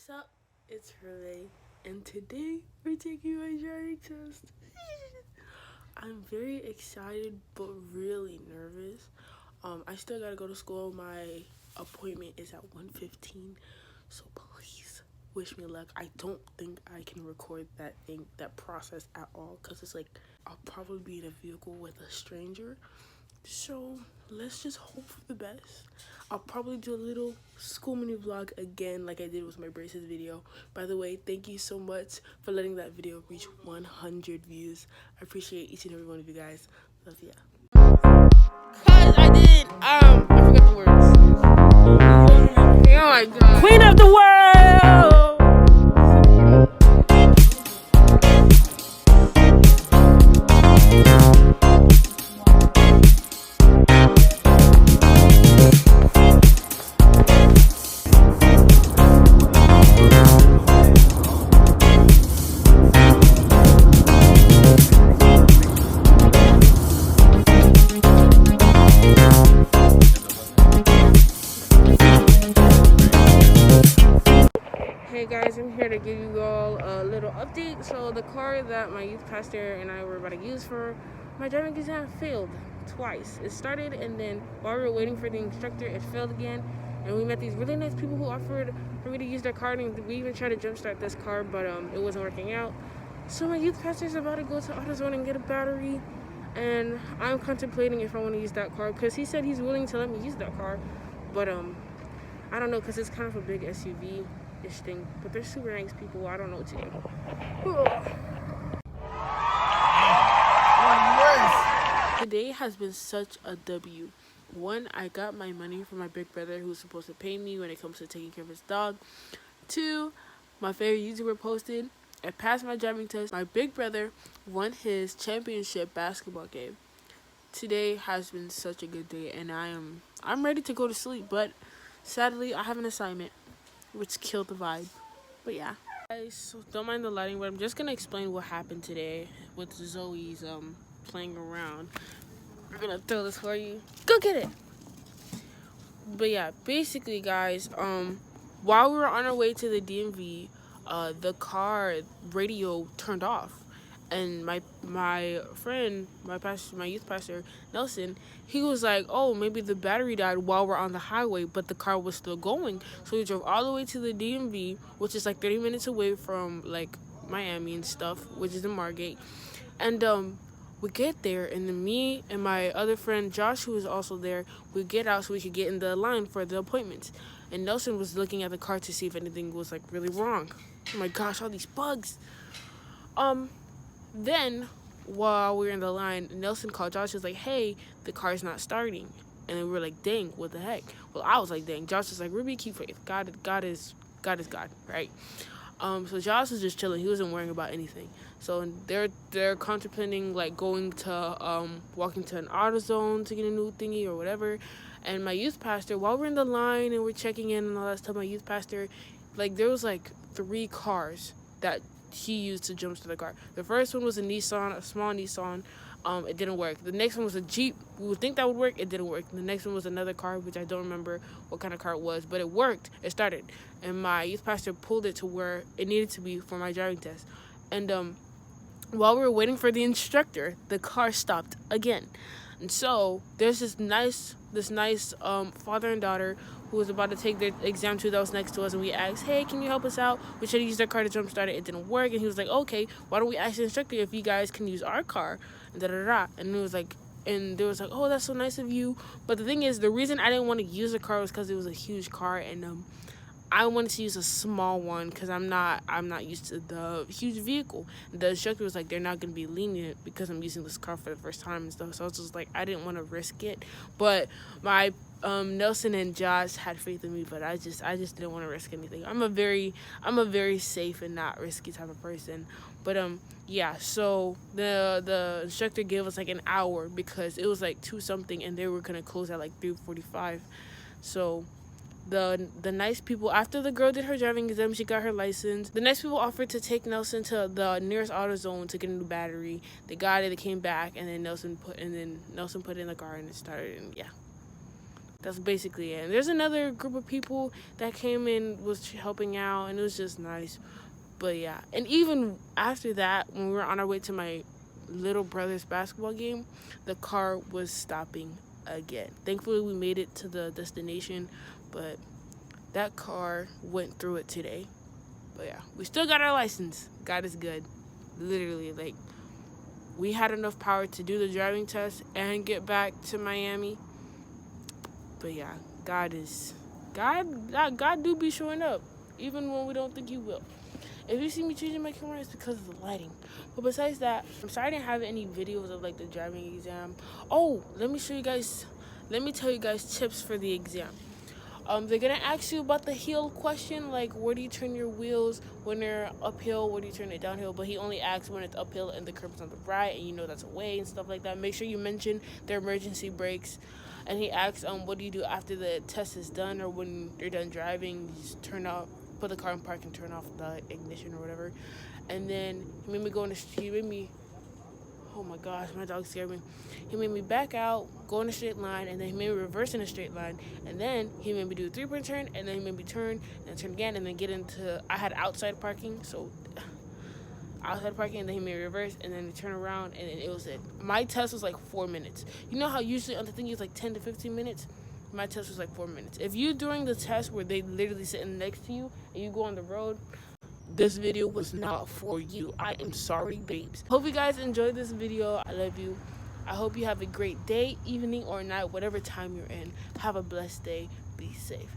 What's up? It's Hurley, and today we're taking my driving test. I'm very excited but really nervous. I still gotta go to school. My appointment is at 1:15, so please wish me luck. I don't think I can record that process at all, because it's like I'll probably be in a vehicle with a stranger. So let's just hope for the best. I'll probably do a little school mini vlog again like I did with my braces video. By the way, thank you so much for letting that video reach 100 views. I appreciate each and every one of you guys. Love ya. Cause I forgot the words. Oh my god. Queen of the world! Hey guys, I'm here to give you all a little update. So the car that my youth pastor and I were about to use for my driving exam failed twice. It started, and then while we were waiting for the instructor, it failed again. And we met these really nice people who offered for me to use their car, and we even tried to jumpstart this car, but it wasn't working out. So my youth pastor is about to go to AutoZone and get a battery, and I'm contemplating if I want to use that car, because he said he's willing to let me use that car, but I don't know, because it's kind of a big SUV-ish thing. But they're super nice people. I don't know what to do. Today has been such a W. One, I got my money from my big brother, who's supposed to pay me when it comes to taking care of his dog. Two, my favorite YouTuber posted, I passed my driving test. My big brother won his championship basketball game. Today has been such a good day, and I'm ready to go to sleep, but sadly I have an assignment, which killed the vibe. But yeah, guys, so don't mind the lighting, but I'm just gonna explain what happened today with Zoe's playing around. We're gonna throw this for you. Go get it. But yeah, basically guys, while we were on our way to the DMV, the car radio turned off. And my friend, my youth pastor, Nelson, he was like, oh, maybe the battery died while we're on the highway, but the car was still going. So we drove all the way to the DMV, which is like 30 minutes away from like Miami and stuff, which is in Margate. And we get there, and then me and my other friend Josh, who was also there, we get out so we could get in the line for the appointments. And Nelson was looking at the car to see if anything was like really wrong. Oh my gosh, all these bugs. Then, while we were in the line, Nelson called Josh. He was like, hey, the car's not starting. And then we were like, dang, what the heck? Well, I was like, dang. Josh was like, Ruby, keep faith. God is God, right? So Josh was just chilling. He wasn't worrying about anything. So they're contemplating like going to walking to an AutoZone to get a new thingy or whatever. And my youth pastor, while we're in the line and we're checking in and all that stuff, my youth pastor, like there was like 3 cars that he used to jumpstart the car. The first one was a Nissan, a small Nissan. It didn't work. The next one was a Jeep. We would think that would work. It didn't work. The next one was another car, which I don't remember what kind of car it was, but it worked. It started. And my youth pastor pulled it to where it needed to be for my driving test. And while we were waiting for the instructor, the car stopped again. And so there's this nice father and daughter who was about to take their exam too, that was next to us, and we asked, hey, can you help us out? We tried to use their car to jumpstart it. It didn't work. And he was like, okay, why don't we ask the instructor if you guys can use our car? And And it was like, and they was like, oh, that's so nice of you. But the thing is, the reason I didn't want to use the car was because it was a huge car, and I wanted to use a small one because I'm not used to the huge vehicle. The instructor was like, they're not going to be lenient because I'm using this car for the first time and stuff. So I was just like, I didn't want to risk it. But my Nelson and Josh had faith in me, but I just didn't want to risk anything. I'm a very safe and not risky type of person. But yeah, so the instructor gave us like an hour because it was like 2 something and they were going to close at like 3:45. So the nice people, after the girl did her driving exam, she got her license, the nice people offered to take Nelson to the nearest AutoZone to get a new battery. They got it, they came back, and then Nelson put it in the car and it started, and yeah. That's basically it. And there's another group of people that came in, was helping out, and it was just nice. But yeah, and even after that, when we were on our way to my little brother's basketball game, the car was stopping again. Thankfully, we made it to the destination, but that car went through it today. But yeah, we still got our license. God is good. Literally, like, we had enough power to do the driving test and get back to Miami. But yeah, God do be showing up, even when we don't think He will. If you see me changing my camera, it's because of the lighting. But besides that, I'm sorry I didn't have any videos of like the driving exam. Oh, let me tell you guys tips for the exam. They're gonna ask you about the heel question, like where do you turn your wheels when they're uphill, where do you turn it downhill? But he only asks when it's uphill and the curb is on the right, and you know that's away and stuff like that. Make sure you mention their emergency brakes. And he asks, what do you do after the test is done, or when you're done driving? You just put the car in park and turn off the ignition or whatever. And then he made me oh my gosh, my dog scared me. He made me back out, go in a straight line, and then he made me reverse in a straight line. And then he made me do a 3-point turn, and then he made me turn and turn again, and then get into, I had outside parking, so outside parking, and then he made me reverse, and then he turn around, and then it was it. My test was like 4 minutes. You know how usually on the thing it's like 10 to 15 minutes? My test was like 4 minutes. If you during the test where they literally sitting next to you and you go on the road, this video was not for you. I am sorry, babes. Hope you guys enjoyed this video. I love you. I hope you have a great day, evening, or night, whatever time you're in. Have a blessed day. Be safe.